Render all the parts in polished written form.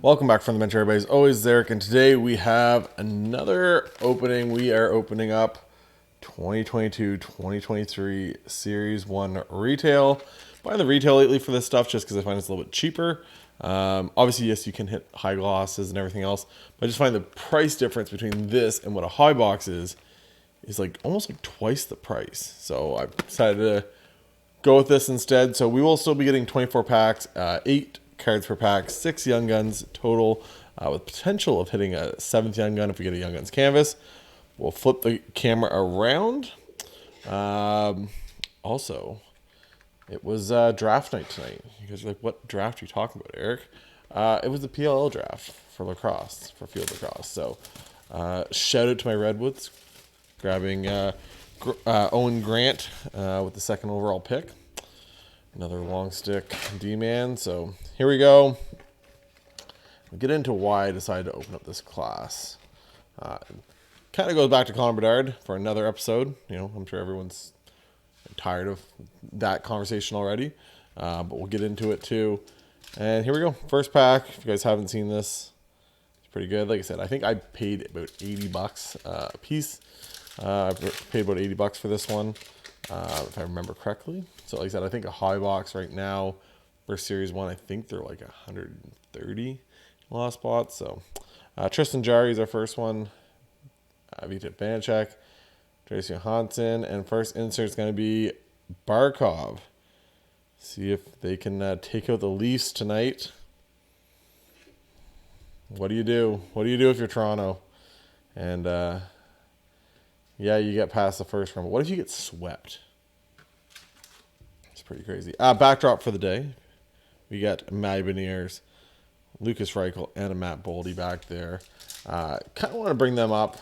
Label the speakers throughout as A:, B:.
A: Welcome back from the bench, everybody. As always, Eric, and today we have another opening. We are opening up 2022-2023 Series 1 retail. Buying the retail lately for this stuff just because I find it's a little bit cheaper. Obviously, yes, you can hit high glosses and everything else, but I just find the price difference between this and what a high box is like almost like twice the price. So I decided to go with this instead. So we will still be getting 24 packs, 8 cards per pack, 6 Young Guns total, with potential of hitting a 7th Young Gun if we get a Young Guns canvas. We'll flip the camera around. Also, it was draft night tonight. You guys are like, what draft are you talking about, Eric? It was the PLL draft for lacrosse, for field lacrosse. So shout out to my Redwoods, grabbing Owen Grant with the 2nd overall pick. Another long stick D-man. So here we go. We'll get into why I decided to open up this class. Kind of goes back to Connor BEDARD for another episode. You know, I'm sure everyone's tired of that conversation already. But we'll get into it too. And here we go. First pack. If you guys haven't seen this, it's pretty good. Like I said, I think I paid about $80 a piece. I paid about $80 for this one, if I remember correctly. So like I said, I think a high box right now for Series 1, I think they're like 130 lost spots. So Tristan Jarry is our first one. Vita Banachek, Tracy Johansson, and first insert is going to be Barkov. See if they can take out the Leafs tonight. What do you do? What do you do if you're Toronto? And yeah, you get past the first round. But what if you get swept? It's pretty crazy. Backdrop for the day. We got Matty Beniers, Lucas Reichel, and a Matt Boldy back there. Kind of want to bring them up.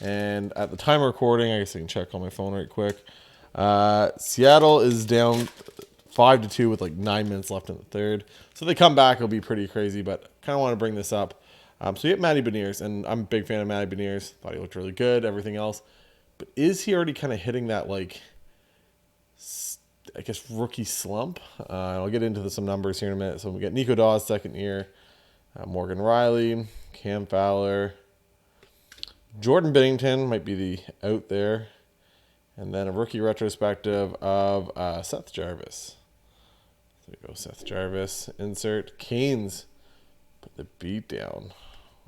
A: And at the time of recording, I guess I can check on my phone right quick. Seattle is down 5-2 with like 9 minutes left in the third. So if they come back, it'll be pretty crazy. But kind of want to bring this up. So you get Matty Beniers, and I'm a big fan of Matty Beniers. Thought he looked really good, everything else. But is he already kind of hitting that, like, I guess, rookie slump? I'll get into some numbers here in a minute. So we get Nico Dawes, 2nd year. Morgan Riley, Cam Fowler. Jordan Binnington might be the out there. And then a rookie retrospective of Seth Jarvis. There we go, Seth Jarvis. Insert. Canes put the beat down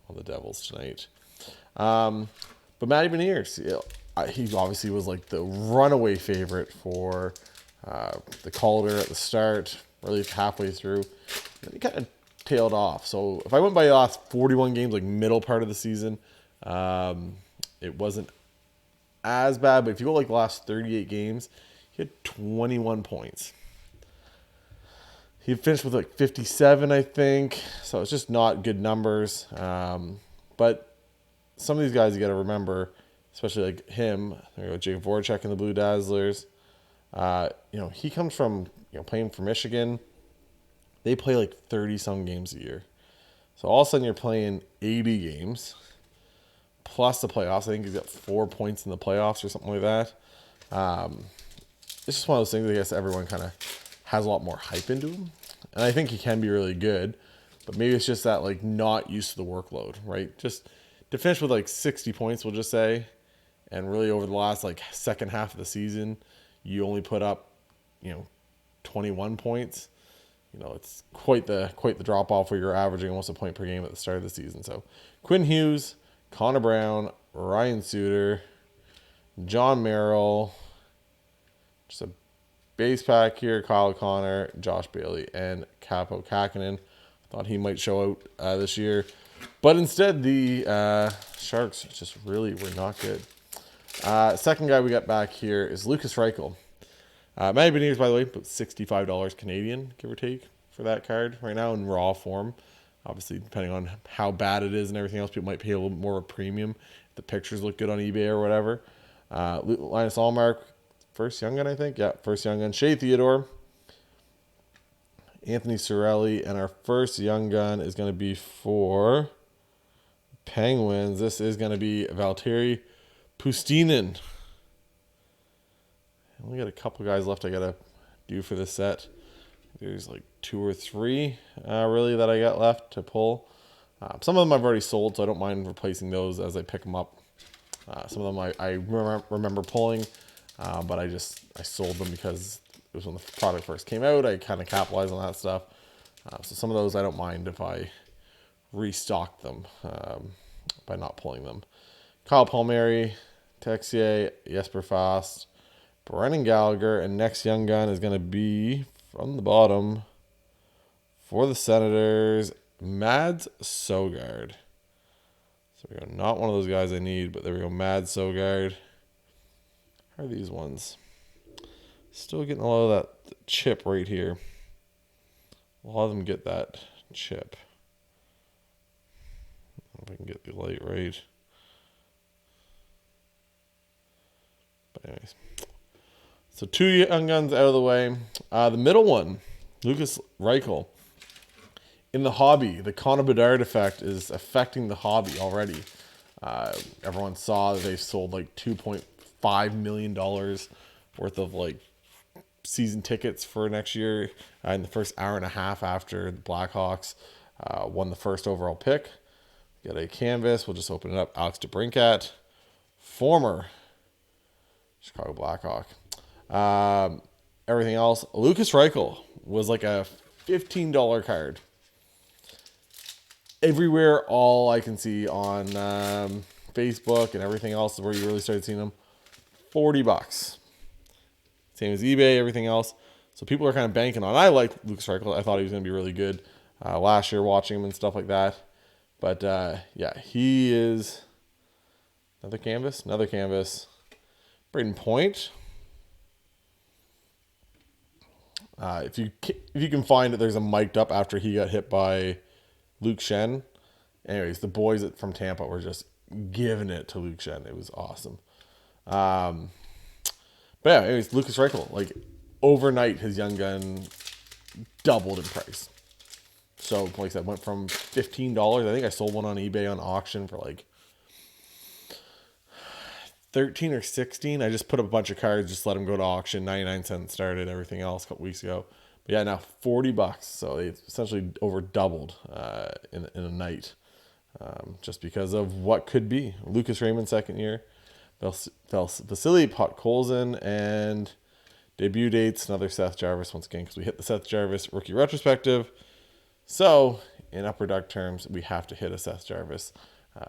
A: on the Devils tonight. But Matty Beniers, he obviously was like the runaway favorite for the Calder at the start, really halfway through. And he kind of tailed off. So if I went by the last 41 games, like middle part of the season, it wasn't as bad. But if you go like the last 38 games, he had 21 points. He finished with like 57, I think. So it's just not good numbers. But some of these guys you got to remember, especially like him, there you go, Jake Voracek and the Blue Dazzlers. He comes from playing for Michigan. They play like 30-some games a year. So all of a sudden you're playing 80 games plus the playoffs. I think he's got 4 points in the playoffs or something like that. It's just one of those things I guess everyone kind of has a lot more hype into him. And I think he can be really good. But maybe it's just that, like, not used to the workload, right? Just to finish with, like, 60 points, we'll just say, and really over the last, like, second half of the season, you only put up, 21 points. It's quite the drop-off where you're averaging almost a point per game at the start of the season. So, Quinn Hughes, Connor Brown, Ryan Suter, John Merrill, just a base pack here, Kyle Connor, Josh Bailey, and Capo Kakinen. Thought he might show out this year. But instead, the Sharks just really were not good. Second guy we got back here is Lucas Reichel. Matty Beniers, by the way, about $65 Canadian, give or take, for that card right now in raw form. Obviously, depending on how bad it is and everything else, people might pay a little more of a premium if the pictures look good on eBay or whatever. Linus Allmark, first Young Gun, I think. Yeah, first Young Gun. Shea Theodore, Anthony Cirelli, and our first Young Gun is going to be for Penguins. This is going to be Valtteri Pustinen. Only got a couple guys left I got to do for this set. There's like 2 or 3 really that I got left to pull. Some of them I've already sold, so I don't mind replacing those as I pick them up. Some of them I remember pulling, but I sold them because it was when the product first came out. I kind of capitalized on that stuff. So some of those I don't mind if I restock them by not pulling them. Kyle Palmieri, Texier, Jesper Fast, Brennan Gallagher, and next young gun is going to be from the bottom for the Senators, Mads Sogard. So we go, not one of those guys I need, but there we go, Mads Sogard. How are these ones? Still getting a lot of that chip right here. A lot of them get that chip. If I can get the light right. But anyways. So 2 young guns out of the way. The middle one, Lukas Reichel. In the hobby, the Connor Bedard effect is affecting the hobby already. Everyone saw that they've sold like $2.5 million worth of like season tickets for next year in the first hour and a half after the Blackhawks won the first overall pick. Got a canvas. We'll just open it up. Alex DeBrincat, former Chicago Blackhawk. Everything else, Lukas Reichel was like a $15 card. Everywhere, all I can see on Facebook and everything else where you really started seeing them, $40. Same as eBay, everything else. So people are kind of banking on. I like Lukas Reichel. I thought he was going to be really good last year watching him and stuff like that. But yeah, he is another canvas. Braden Point. If you can find it, there's a mic'd up after he got hit by Luke Shen. Anyways, the boys from Tampa were just giving it to Luke Shen. It was awesome. But yeah, anyways, Lukas Reichel, like overnight, his young gun doubled in price. So, like I said, went from $15. I think I sold one on eBay on auction for like 13 or 16. I just put up a bunch of cards, just let them go to auction. 99 cents started, everything else a couple weeks ago. But yeah, now $40. So they essentially over doubled in a night, just because of what could be. Lucas Raymond, second year. Vasily Podkolzin, and debut dates, another Seth Jarvis once again, because we hit the Seth Jarvis rookie retrospective. So in Upper Deck terms, we have to hit a Seth Jarvis,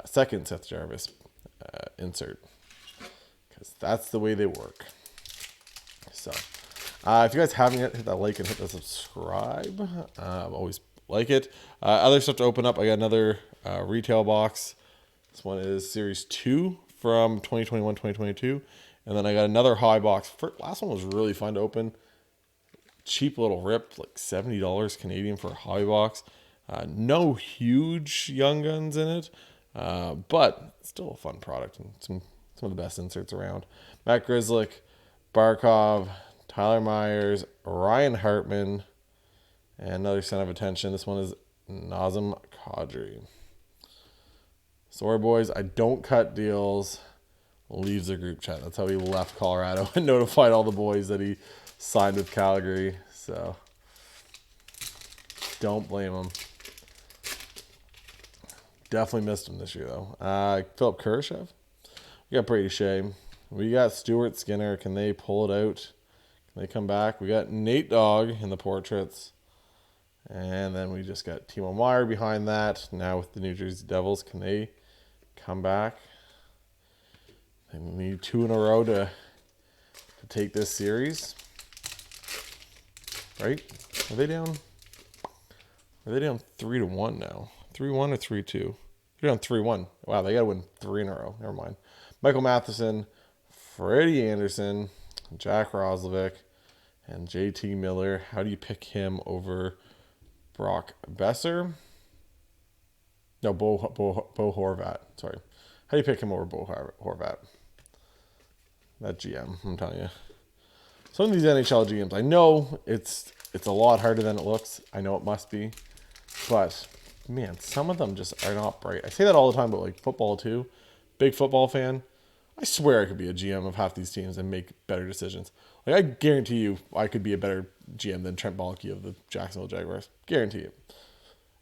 A: second Seth Jarvis insert, because that's the way they work. So if you guys haven't yet, hit that like and hit the subscribe. Always like it. Other stuff to open up. I got another retail box. This one is Series 2 from 2021-2022. And then I got another high box. Last one was really fun to open. Cheap little rip, like $70 Canadian for a high box. No huge young guns in it, but still a fun product and some of the best inserts around. Matt Grzelcyk, Barkov, Tyler Myers, Ryan Hartman, and another center of attention. This one is Nazem Kadri. Sorry, boys, I don't cut deals. Leaves the group chat. That's how he left Colorado and notified all the boys that he signed with Calgary. So don't blame him. Definitely missed him this year, though. Philip Kurashev. We got Brady Shea. We got Stuart Skinner. Can they pull it out? Can they come back? We got Nate Dogg in the portraits. And then we just got Timo Meier behind that. Now with the New Jersey Devils, can they come back? They need 2 in a row to take this series. Right? Are they down 3-1 now? 3-1 or 3-2? They're down 3-1. Wow, they got to win 3 in a row. Never mind. Michael Matheson, Freddie Anderson, Jack Roslovic, and JT Miller. How do you pick him over Brock Besser? No, Bo Horvat. Sorry. How do you pick him over Bo Horvat? That GM, I'm telling you. Some of these NHL GMs, I know it's a lot harder than it looks. I know it must be. But, man, some of them just are not bright. I say that all the time, but like football too. Big football fan. I swear I could be a GM of half these teams and make better decisions. Like, I guarantee you I could be a better GM than Trent Baalke of the Jacksonville Jaguars. Guarantee it.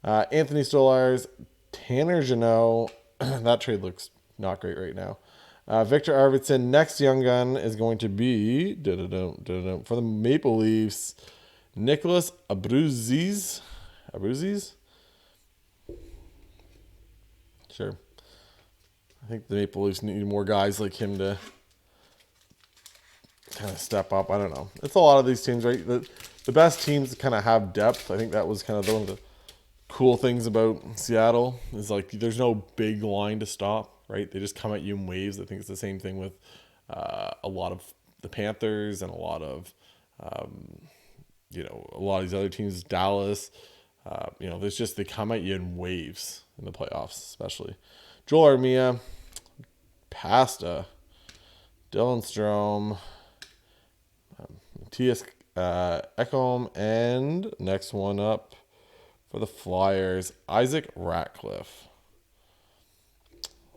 A: Anthony Stolarz, Tanner Jeannot. That trade looks not great right now. Victor Arvidsson. Next young gun is going to be for the Maple Leafs, Nicholas Abruzzi. Sure. I think the Maple Leafs need more guys like him to kind of step up. I don't know. It's a lot of these teams, right? The best teams kind of have depth. I think that was kind of one of the cool things about Seattle is like there's no big line to stop, right? They just come at you in waves. I think it's the same thing with a lot of the Panthers and a lot of a lot of these other teams, Dallas. There's just they come at you in waves in the playoffs, especially. Joel Armia, Pasta, Dylan Strome, Matthias Ekholm, and next one up for the Flyers, Isaac Ratcliffe.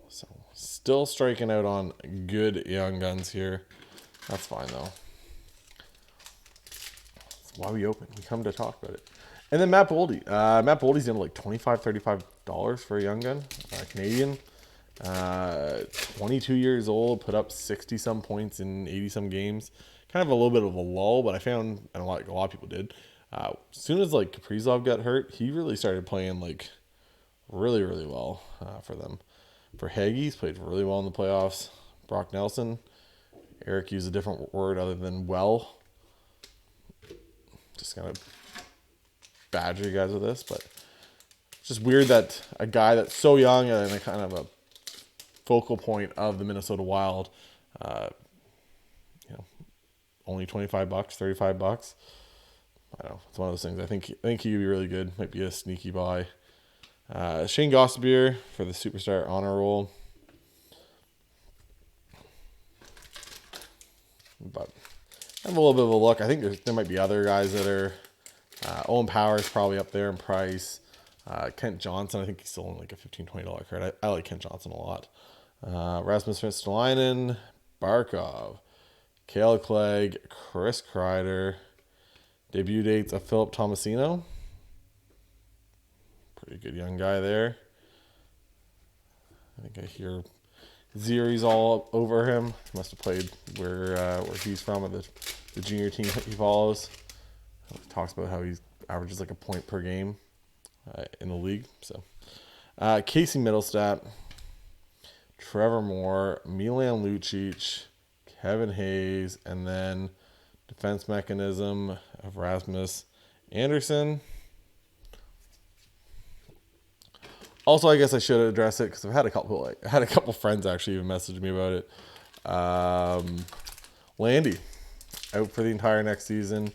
A: So still striking out on good young guns here. That's fine though. That's why we open. We come to talk about it. And then Matt Boldy. Matt Boldy's in like $25, $35 for a young gun. Canadian. 22 years old. Put up 60-some points in 80-some games. Kind of a little bit of a lull, but I found, and a lot of people did, as soon as like Kaprizov got hurt, he really started playing like really, really well for them. For Hagee, he's played really well in the playoffs. Brock Nelson. Eric used a different word other than well. Just kind of badger you guys with this, but it's just weird that a guy that's so young and a kind of a focal point of the Minnesota Wild, only $25, $35. I don't know. It's one of those things. I think he could be really good. Might be a sneaky buy. Shane Gostisbehere for the Superstar Honor Roll. But I have a little bit of a look. I think there might be other guys that are. Owen Power's probably up there in price. Kent Johnson, I think he's still in like a $15, $20 card. I like Kent Johnson a lot. Rasmus Ristolainen, Barkov, Kale Clegg, Chris Kreider. Debut dates of Philip Tomasino. Pretty good young guy there. I think I hear Ziri's all over him. He must have played where he's from, or the junior team that he follows. He talks about how he averages like a point per game in the league. So, Casey Middlestat, Trevor Moore, Milan Lucic, Kevin Hayes, and then defense mechanism of Rasmus Anderson. Also, I guess I should address it because I've had a couple friends actually even message me about it. Landy out for the entire next season.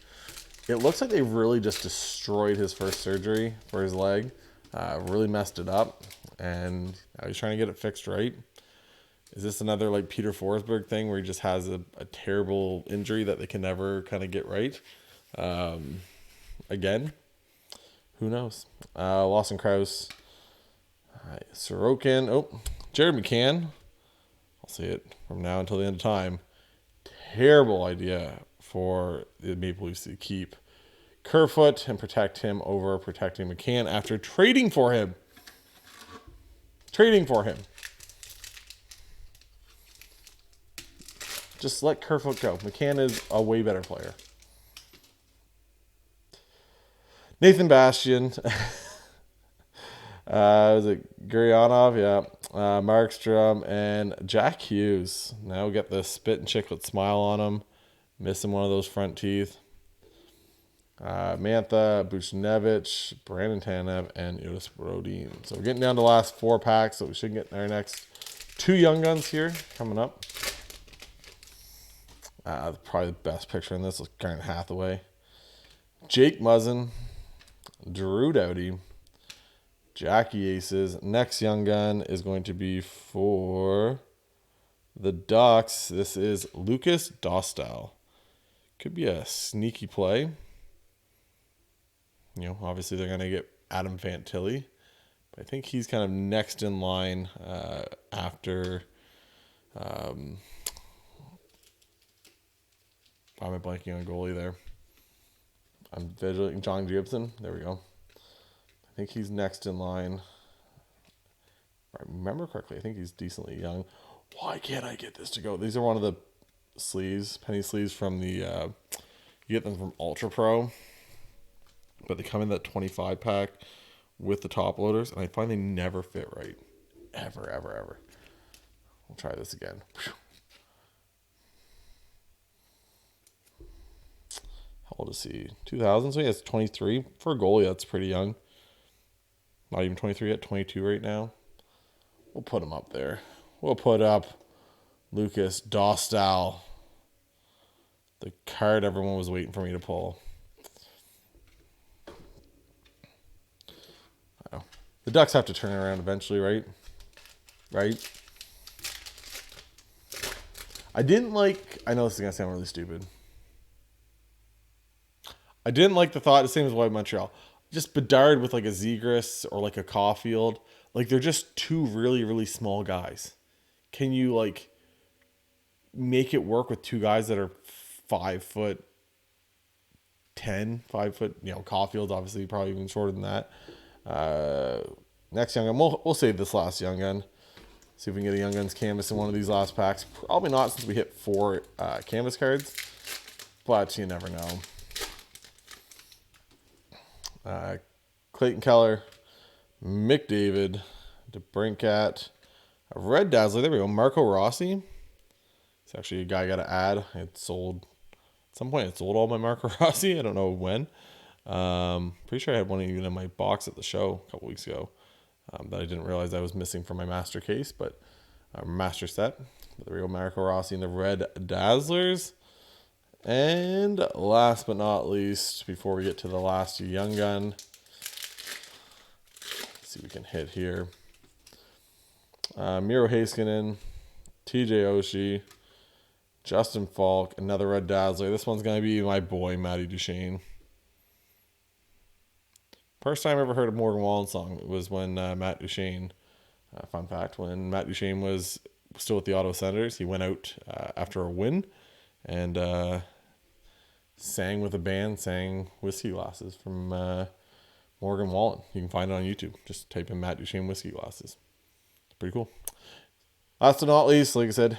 A: It looks like they really just destroyed his first surgery for his leg. Really messed it up, and now he's trying to get it fixed right. Is this another like Peter Forsberg thing where he just has a terrible injury that they can never kind of get right? Again, who knows? Lawson Krause, Sorokin, Jared McCann. I'll say it from now until the end of time. Terrible idea for the Maple Leafs to keep Kerfoot and protect him over protecting McCann after trading for him. Just let Kerfoot go. McCann is a way better player. Nathan Bastian. Was it Gurionov? Yeah. Markstrom and Jack Hughes. Now we got the spit and chiclet smile on him. Missing one of those front teeth. Mantha, Buchnevich, Brandon Tanev, and Jonas Brodin. So we're getting down to the last 4 packs, so we should get our next 2 young guns here coming up. Probably the best picture in this is Garnet Hathaway. Jake Muzzin, Drew Doughty, Jackie Aces. Next young gun is going to be for the Ducks. This is Lucas Dostal. Could be a sneaky play. Obviously they're going to get Adam Fantilli. But I think he's kind of next in line after Why am I blanking on goalie there? I'm visualizing John Gibson. There we go. I think he's next in line. If I remember correctly, I think he's decently young. Why can't I get this to go? These are one of the sleeves, penny sleeves from the, you get them from Ultra Pro, but they come in that 25 pack with the top loaders, and I find they never fit right. Ever, ever, ever. We'll try this again. How old is he? 2000, so he has 23. For a goalie, that's pretty young. Not even 23 yet, 22 right now. We'll put him up there. We'll put up Lucas Dostal. The card everyone was waiting for me to pull. Oh. The Ducks have to turn it around eventually, right? Right? I didn't like... I know this is going to sound really stupid. I didn't like the thought, the same as White Montreal. Just Bedard with like a Zegras or like a Caulfield. Like they're just two really, really small guys. Can you like make it work with two guys that are 5'10", 5 foot, Caulfield's obviously probably even shorter than that. Next Young Gun, we'll save this last Young Gun. See if we can get a Young Guns canvas in one of these last packs. Probably not since we hit 4 canvas cards, but you never know. Clayton Keller, McDavid, DeBrincat, a red Dazzler. There we go. Marco Rossi. It's actually a guy I got to add. It sold at some point. It sold all my Marco Rossi. I don't know when. Pretty sure I had one even in my box at the show a couple weeks ago that I didn't realize I was missing from my master case, but master set. But there we go. Marco Rossi and the red Dazzlers. And last but not least, before we get to the last Young Gun, let's see if we can hit here. Miro Heiskanen, TJ Oshie, Justin Falk, another red Dazzler. This one's going to be my boy, Matty Duchene. First time I ever heard a Morgan Wallen song was when Matt Duchene, fun fact, when Matt Duchene was still with the Ottawa Senators, he went out after a win and sang with a band, sang Whiskey Glasses from Morgan Wallen. You can find it on YouTube. Just type in Matt Duchene Whiskey Glasses. It's pretty cool. Last but not least, like I said,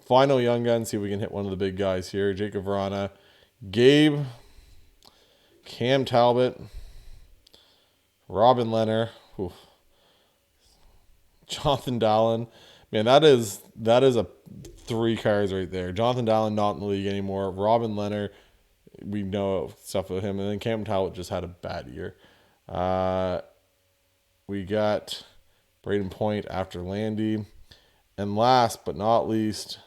A: final Young Gun. See if we can hit one of the big guys here. Jacob Vrana, Gabe, Cam Talbot, Robin Leonard, Jonathan Dallin. Man, that is a 3 cards right there. Jonathan Dallin not in the league anymore. Robin Leonard, we know stuff with him. And then Cam Talbot just had a bad year. We got Braden Point after Landy. And last but not least,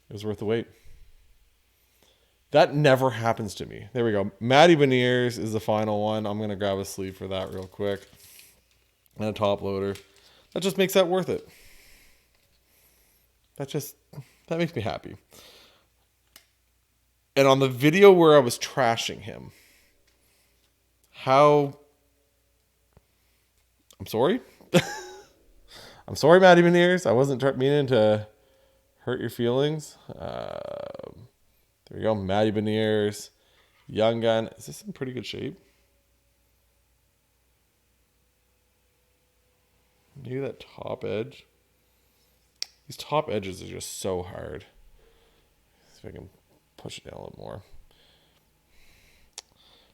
A: it was worth the wait. That never happens to me. There we go. Matty Beniers is the final one. I'm going to grab a sleeve for that real quick. And a top loader. That just makes that worth it. That makes me happy. And on the video where I was trashing him, I'm sorry. I'm sorry, Matty Beniers. I wasn't meaning to hurt your feelings. There we go. Matty Beniers. Young Gun. Is this in pretty good shape? Maybe that top edge. These top edges are just so hard. See if I can push it down a little more.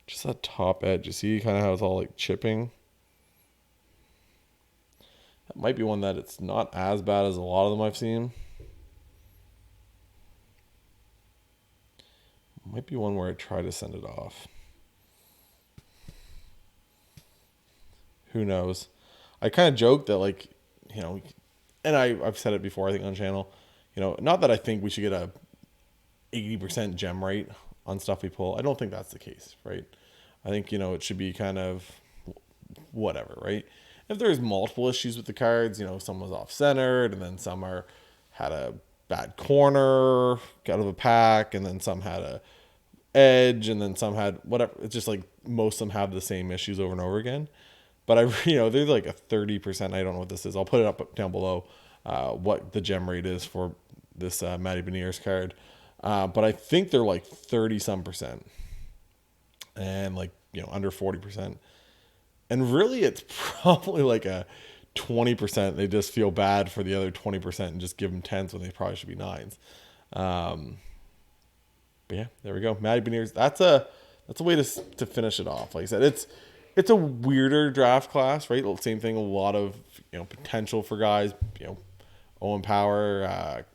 A: Just that top edge. You see kind of how it's all like chipping? That might be one that it's not as bad as a lot of them I've seen. Might be one where I try to send it off. Who knows? I kind of joke that, like, and I've said it before, I think, on the channel, not that I think we should get a 80% gem rate on stuff we pull. I don't think that's the case, right? I think, it should be kind of whatever, right? If there's multiple issues with the cards, some was off-centered, and then some had a bad corner out of a pack, and then some had a edge, and then some had whatever. It's just like most of them have the same issues over and over again. But there's like a 30%. I don't know what this is. I'll put it up down below what the gem rate is for this Matty Beniers card. But I think they're like 30 some percent, and like under 40%. And really, it's probably like a 20%. They just feel bad for the other 20% and just give them 10s when they probably should be 9s. But yeah, there we go. Matty Beniers. That's a way to finish it off. Like I said, it's a weirder draft class, right? Same thing. A lot of potential for guys. Owen Power,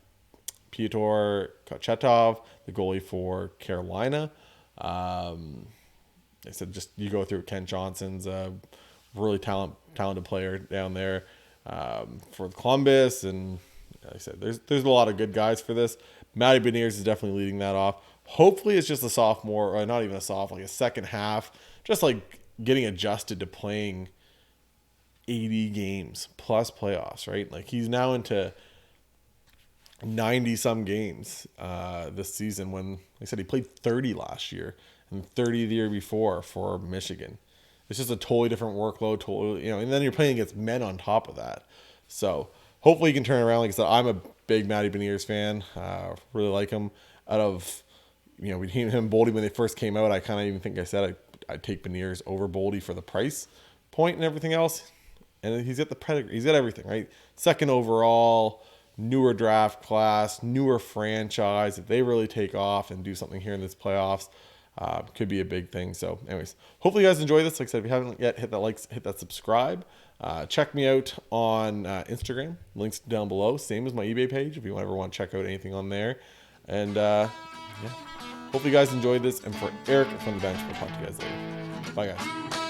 A: Piotr Kochetov, the goalie for Carolina. I said just you go through Kent Johnson's a really talented player down there for Columbus, and like I said, there's a lot of good guys for this. Matty Beniers is definitely leading that off. Hopefully it's just a sophomore, or not even a sophomore, like a second half, just like getting adjusted to playing 80 games plus playoffs, right? Like he's now into 90 some games this season, when like I said he played 30 last year and 30 the year before for Michigan. It's just a totally different workload, and then you're playing against men on top of that. So hopefully you can turn around. Like I said, I'm a big Matty Beniers fan. Really like him. Out of, between him and Boldy when they first came out, I kind of even think I said I'd take Beniers over Boldy for the price point and everything else. And he's got the pedigree. He's got everything, right? Second overall, newer draft class, newer franchise. If they really take off and do something here in this playoffs, could be a big thing. So anyways, hopefully you guys enjoy this. Like I said, if you haven't yet, hit that subscribe. Check me out on Instagram. Links down below. Same as my eBay page if you ever want to check out anything on there. And yeah, hopefully you guys enjoyed this. And for Eric from the bench, we'll talk to you guys later. Bye guys.